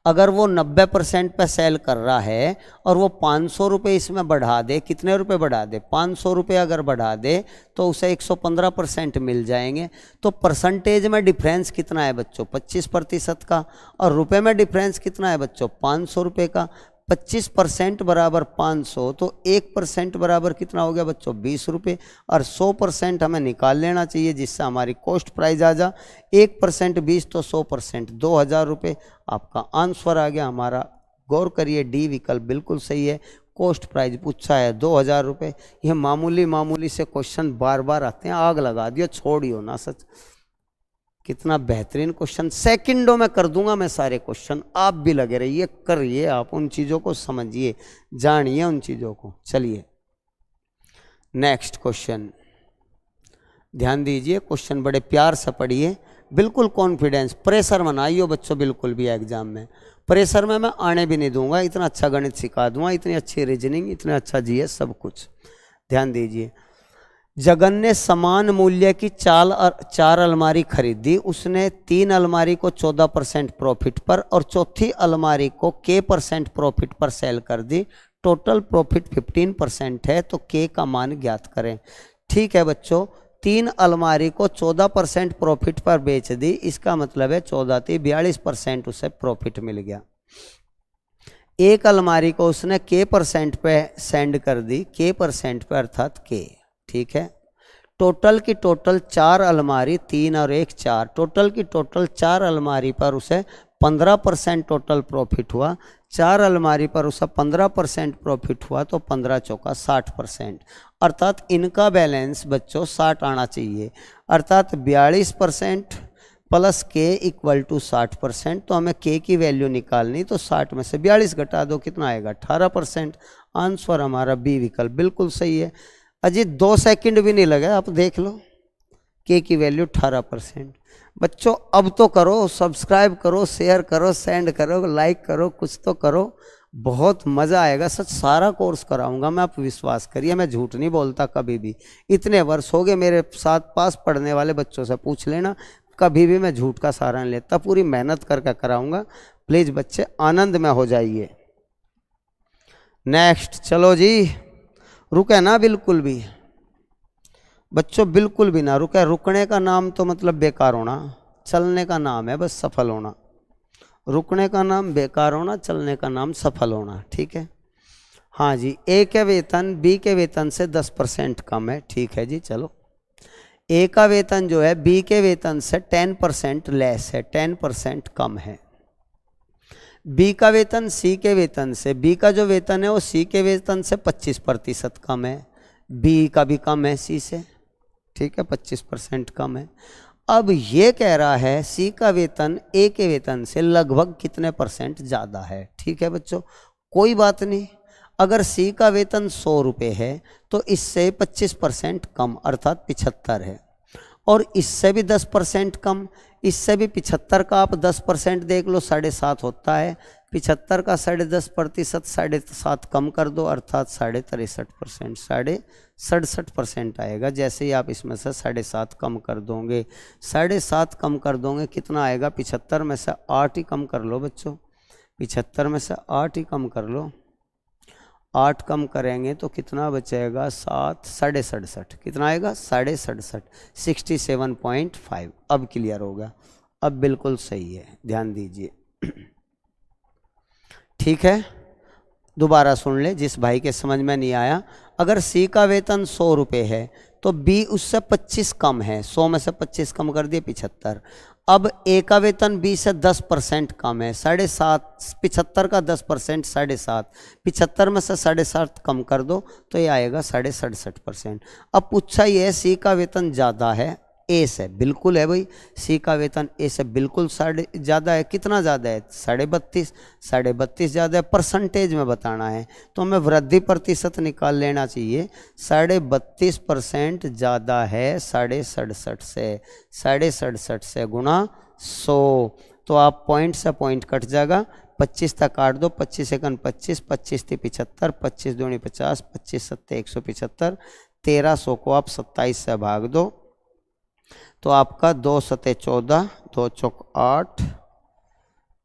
अगर वो 90% पे सेल कर रहा है और वो 500 रुपये इसमें बढ़ा दे, कितने रुपए बढ़ा दे, 500 रुपये अगर बढ़ा दे तो उसे 115% मिल जाएंगे। तो परसेंटेज में डिफरेंस कितना है बच्चों, 25% का। और रुपए में डिफरेंस कितना है बच्चों, 500 रुपये का। 25% बराबर 500, तो 1% बराबर कितना हो गया बच्चों, 20 रुपये। और 100% हमें निकाल लेना चाहिए जिससे हमारी कॉस्ट प्राइस आ जा। 1% 20 तो 100% 2000 रुपये। आपका आंसर आ गया हमारा। गौर करिए, डी विकल्प बिल्कुल सही है। कॉस्ट प्राइस पूछा है 2000 रुपये। यह मामूली से क्वेश्चन बार बार आते हैं, आग लगा दियो, छोड़ियो ना। सच कितना बेहतरीन क्वेश्चन, सेकंडों में कर दूंगा मैं सारे क्वेश्चन। आप भी लगे रहिए, करिए, आप उन चीज़ों को समझिए, जानिए उन चीज़ों को। चलिए नेक्स्ट क्वेश्चन, ध्यान दीजिए, क्वेश्चन बड़े प्यार से पढ़िए, बिल्कुल कॉन्फिडेंस, प्रेशर बनाइयो बच्चों बिल्कुल भी। एग्जाम में प्रेशर में मैं आने भी नहीं दूंगा। इतना अच्छा गणित सिखा दूंगा, इतनी अच्छी रीजनिंग, इतना अच्छा जीएस, सब कुछ। ध्यान दीजिए, जगन ने समान मूल्य की 4 अलमारी खरीदी। उसने 3 अलमारी को 14% प्रॉफिट पर और चौथी अलमारी को K % प्रॉफिट पर सेल कर दी। टोटल प्रॉफिट 15% है, तो K का मान ज्ञात करें। ठीक है बच्चों, 3 अलमारी को 14% प्रॉफिट पर बेच दी, इसका मतलब है 14 थी 42% उसे प्रॉफिट मिल गया। एक अलमारी को उसने K % पे सेंड कर दी, K % पे अर्थात K, ठीक है। टोटल की टोटल 4 अलमारी, 3 और 1 4, टोटल की टोटल 4 अलमारी पर उसे 15% टोटल प्रॉफिट हुआ। 4 अलमारी पर उसे 15% प्रॉफिट हुआ, तो 15 चौका 60%। अर्थात इनका बैलेंस बच्चों 60 आना चाहिए। अर्थात 42% प्लस K इक्वल टू 60%। तो हमें K की वैल्यू निकालनी, तो 60 में से 42 घटा दो, कितना आएगा 18%। आंसर हमारा बी विकल्प बिल्कुल सही है। अजी 2 सेकंड भी नहीं लगे, आप देख लो, K की वैल्यू 18%। बच्चों अब तो करो, सब्सक्राइब करो, शेयर करो, सेंड करो, लाइक करो, कुछ तो करो, बहुत मज़ा आएगा। सच सारा कोर्स कराऊंगा मैं, आप विश्वास करिए, मैं झूठ नहीं बोलता कभी भी। इतने वर्ष हो गए मेरे साथ पास पढ़ने वाले बच्चों से पूछ लेना, कभी भी मैं झूठ का सहारा नहीं लेता, पूरी मेहनत करके कराऊंगा। प्लीज़ बच्चे आनंद में हो जाइए। नेक्स्ट, चलो जी, रुके ना बिल्कुल भी बच्चों, बिल्कुल भी ना रुके। रुकने का नाम तो मतलब बेकार होना, चलने का नाम है बस सफल होना। रुकने का नाम बेकार होना, चलने का नाम सफल होना, ठीक है। हाँ जी, ए के वेतन बी के वेतन से 10% कम है, ठीक है जी। चलो, ए का वेतन जो है बी के वेतन से 10% लेस है, 10% कम है। बी का वेतन सी के वेतन से, बी का जो वेतन है वो सी के वेतन से 25% कम है। बी का भी कम है सी से, ठीक है, 25% कम है। अब ये कह रहा है सी का वेतन ए के वेतन से लगभग कितने % ज़्यादा है, ठीक है बच्चों। कोई बात नहीं, अगर सी का वेतन 100 रुपये है तो इससे 25% कम अर्थात 75 है। और इससे भी 10% कम, इससे भी 75 का आप 10% देख लो, 7.5 होता है। 75 का 10.5% 7.5 कम कर दो, अर्थात 63.5%, 67% आएगा। जैसे ही आप इसमें से 7.5 कम कर दोगे, 7.5 कम कर दोगे, कितना आएगा, 75 में से 8 ही कम कर लो बच्चों, 75 में से 8 ही कम कर लो। 8 कम करेंगे तो कितना बचेगा, 7, 67.5, कितना आएगा 67.5, 67.5। अब क्लियर होगा, अब बिल्कुल सही है, ध्यान दीजिए। ठीक है, दोबारा सुन ले जिस भाई के समझ में नहीं आया। अगर सी का वेतन 100 रुपये है तो बी उससे 25 कम है, 100 में से 25 कम कर दिए 75। अब ए का वेतन बी से 10% कम है, 7.5, 75 का 10% 7.5, 75 में से 7.5 कम कर दो तो ये आएगा 67.5%। अब पूछा ये सी का वेतन ज़्यादा है ए से, बिल्कुल है भाई, सी का वेतन ए से बिल्कुल ज़्यादा है। कितना ज़्यादा है? 32.5, 32.5 ज़्यादा है। परसेंटेज में बताना है तो हमें वृद्धि प्रतिशत निकाल लेना चाहिए। 32.5% ज़्यादा है 67.5 से, 67.5 से गुणा 100, तो आप पॉइंट से पॉइंट कट जाएगा, 25 तक काट दो, 25 एकन 25, 25 थी 75, 25 दूनी 50, 25 सत्ते 175, 1300 को आप 27 से भाग दो तो आपका 2 सते 14, 2 चौक 8,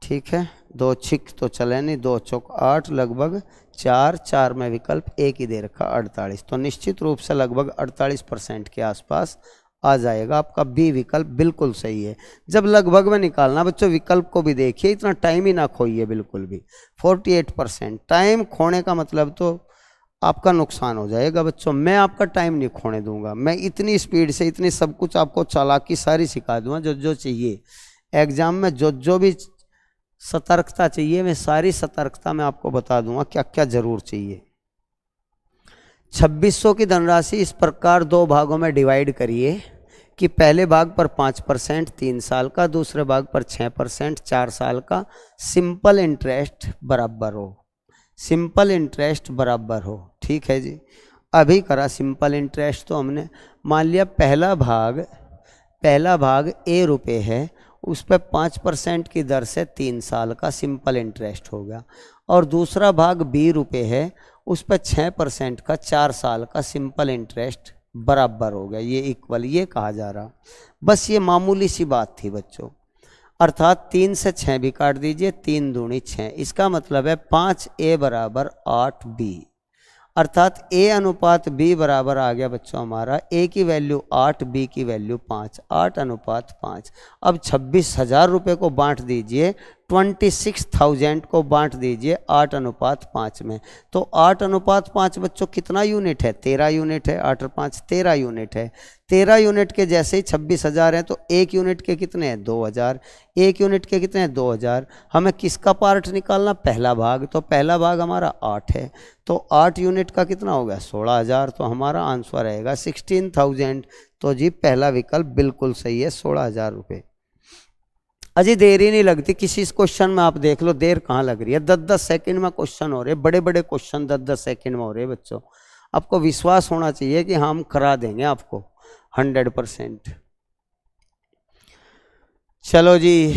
ठीक है, 2 छिक तो चले नहीं, 2 चौक 8, लगभग 4 में विकल्प एक ही दे रखा 48, तो निश्चित रूप से लगभग 48% के आसपास आ जाएगा। आपका बी विकल्प बिल्कुल सही है। जब लगभग में निकालना बच्चों विकल्प को भी देखिए, इतना टाइम ही ना खोइए बिल्कुल भी। 48% टाइम खोने का मतलब तो आपका नुकसान हो जाएगा बच्चों। मैं आपका टाइम नहीं खोने दूंगा, मैं इतनी स्पीड से इतनी सब कुछ आपको चालाकी सारी सिखा दूंगा जो चाहिए एग्जाम में, जो भी सतर्कता चाहिए मैं सारी सतर्कता में आपको बता दूंगा क्या क्या जरूर चाहिए। 2600 की धनराशि इस प्रकार 2 भागों में डिवाइड करिए कि पहले भाग पर 5% 3 साल का, दूसरे भाग पर 6% 4 साल का, सिंपल इंटरेस्ट बराबर हो, सिंपल इंटरेस्ट बराबर हो। ठीक है जी, अभी करा सिंपल इंटरेस्ट तो हमने मान लिया पहला भाग ए रुपये है, उस पर 5% की दर से 3 साल का सिंपल इंटरेस्ट हो गया, और दूसरा भाग बी रुपये है, उस पर 6% का 4 साल का सिंपल इंटरेस्ट बराबर हो गया, ये इक्वल, ये कहा जा रहा। बस ये मामूली सी बात थी बच्चों, अर्थात 3 से 6 भी काट दीजिए, 3 दूनी 6, इसका मतलब है 5A बराबर 8B, अर्थात A अनुपात B बराबर आ गया बच्चों हमारा, A की वैल्यू 8, B की वैल्यू 5, 8 अनुपात 5। अब 26,000 रुपये को बांट दीजिए, 26,000 को बांट दीजिए 8 अनुपात 5 में, तो 8 अनुपात 5 बच्चों कितना यूनिट है? 13 यूनिट है, 8 और 5 13 यूनिट है। 13 यूनिट के जैसे ही 26,000 है तो 1 यूनिट के कितने हैं? 2,000, 1 यूनिट के कितने हैं? 2,000। हमें किसका पार्ट निकालना? पहला भाग, तो पहला भाग हमारा 8 है, तो 8 यूनिट का कितना हो गया? 16,000, तो हमारा आंसर रहेगा 16,000। तो जी पहला विकल्प बिल्कुल सही है, 16,000 रुपये। अजी देरी नहीं लगती किसी क्वेश्चन में, आप देख लो देर कहाँ लग रही है, 10-10 सेकंड में क्वेश्चन हो रहे, बड़े बड़े क्वेश्चन 10-10 सेकंड में हो रहे बच्चों। आपको विश्वास होना चाहिए कि हम करा देंगे आपको 100%। चलो जी,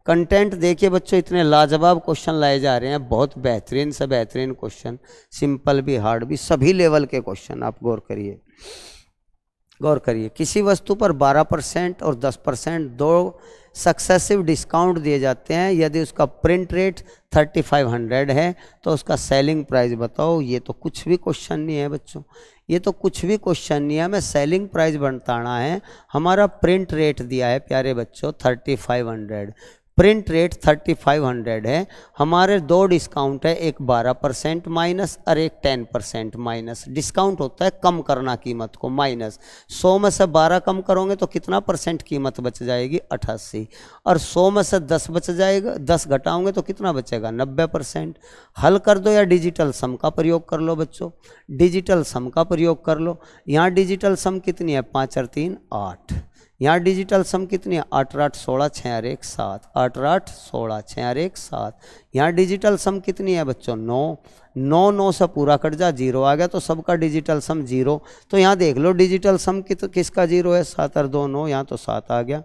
कंटेंट देखिए बच्चों, इतने लाजवाब क्वेश्चन लाए जा रहे हैं, बहुत बेहतरीन से बेहतरीन क्वेश्चन, सिंपल भी हार्ड भी, सभी लेवल के क्वेश्चन। आप गौर करिए, गौर करिए। किसी वस्तु पर 12% और 10% दो सक्सेसिव डिस्काउंट दिए जाते हैं, यदि उसका प्रिंट रेट 3500 है तो उसका सेलिंग प्राइस बताओ। ये तो कुछ भी क्वेश्चन नहीं है बच्चों, ये तो कुछ भी क्वेश्चन नहीं है, हमें सेलिंग प्राइस बताना है। हमारा प्रिंट रेट दिया है प्यारे बच्चों 3500, प्रिंट रेट 3500 है। हमारे 2 डिस्काउंट है, एक 12% माइनस और एक 10% माइनस। डिस्काउंट होता है कम करना कीमत को, माइनस। 100 में से 12 कम करोगे तो कितना परसेंट कीमत बच जाएगी? 88। और 100 में से 10 बच जाएगा, 10 घटाओगे तो कितना बचेगा? 90%। हल कर दो या डिजिटल सम का प्रयोग कर लो बच्चों, डिजिटल सम का प्रयोग कर लो। यहाँ डिजिटल सम कितनी है? 5 और 3 8। यहाँ डिजिटल सम कितनी है? 8 और 8 16, 6 और 1 7, 8 और 8 16, 6 और 1 7। यहाँ डिजिटल सम कितनी है बच्चों? 9, 9 9 से पूरा कट जा, 0 आ गया, तो सबका डिजिटल सम 0। तो यहाँ देख लो डिजिटल सम किसका 0 है? 7 और 2 9, यहाँ तो 7 आ गया।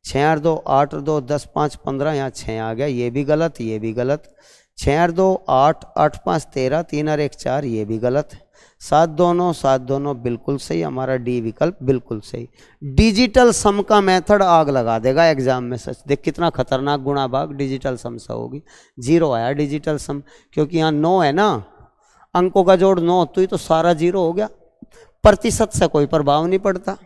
6 और 2 8 और 2 10 5 15, यहाँ 6 आ गया, ये भी गलत, ये भी गलत। 6 और 2 8, 8 5 13, 3 और 1 4, ये भी गलत। 7 2 9 7 2 9 बिल्कुल सही, हमारा डी विकल्प बिल्कुल सही। डिजिटल सम का मेथड आग लगा देगा एग्जाम में, सच देख कितना खतरनाक गुणा भाग डिजिटल सम से होगी। 0 आया डिजिटल सम, क्योंकि यहाँ 9 है ना, अंकों का जोड़ 9 तो ही तो सारा 0 हो गया। प्रतिशत से कोई प्रभाव नहीं पड़ता,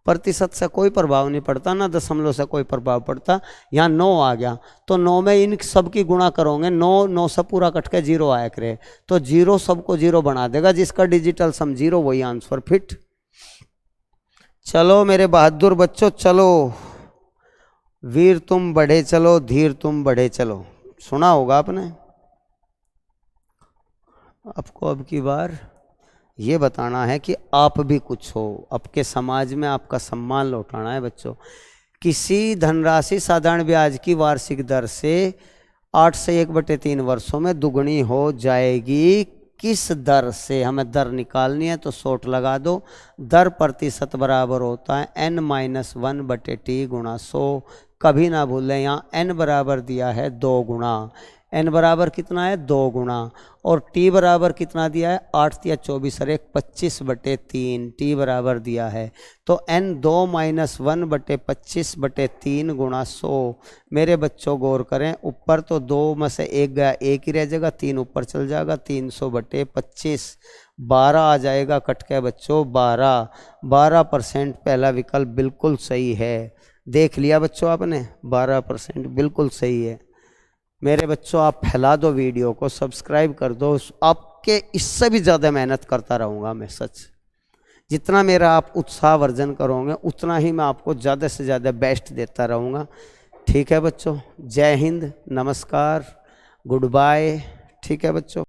प्रतिशत से कोई प्रभाव नहीं पड़ता, ना दशमलव से कोई प्रभाव पड़ता। यहाँ 9 आ गया तो 9 में इन सब की गुणा करोगे, 9 से पूरा कट के 0 आया करे तो 0 सबको 0 बना देगा, जिसका डिजिटल सम 0 वही आंसर फिट। चलो मेरे बहादुर बच्चों, चलो वीर तुम बढ़े चलो, धीर तुम बढ़े चलो, सुना होगा आपने। आपको अब की बार ये बताना है कि आप भी कुछ हो, आपके समाज में आपका सम्मान लौटाना है बच्चों। किसी धनराशि साधारण ब्याज की वार्षिक दर से 8 से 1/3 वर्षों में दुगनी हो जाएगी, किस दर से? हमें दर निकालनी है तो शॉर्ट लगा दो। दर प्रतिशत बराबर होता है n-1/t गुणा 100। कभी ना भूलें यहाँ n बराबर दिया है 2 गुणा, n बराबर कितना है 2 गुणा, और t बराबर कितना दिया है 8 या 24 और 1 25/3, t बराबर दिया है तो n 2-1/25/3 गुणा 100। मेरे बच्चों गौर करें, ऊपर तो 2 में से 1 गया, 1 ही रह जाएगा, 3 ऊपर चल जाएगा, 300/25, 12 आ जाएगा कट के बच्चों 12% पहला विकल्प बिल्कुल सही है। देख लिया बच्चों आपने, 12% बिल्कुल सही है। मेरे बच्चों आप फैला दो वीडियो को, सब्सक्राइब कर दो, आपके इससे भी ज़्यादा मेहनत करता रहूँगा मैं, सच। जितना मेरा आप उत्साह वर्जन करोगे उतना ही मैं आपको ज़्यादा से ज़्यादा बेस्ट देता रहूँगा। ठीक है बच्चों, जय हिंद, नमस्कार, गुड बाय। ठीक है बच्चों।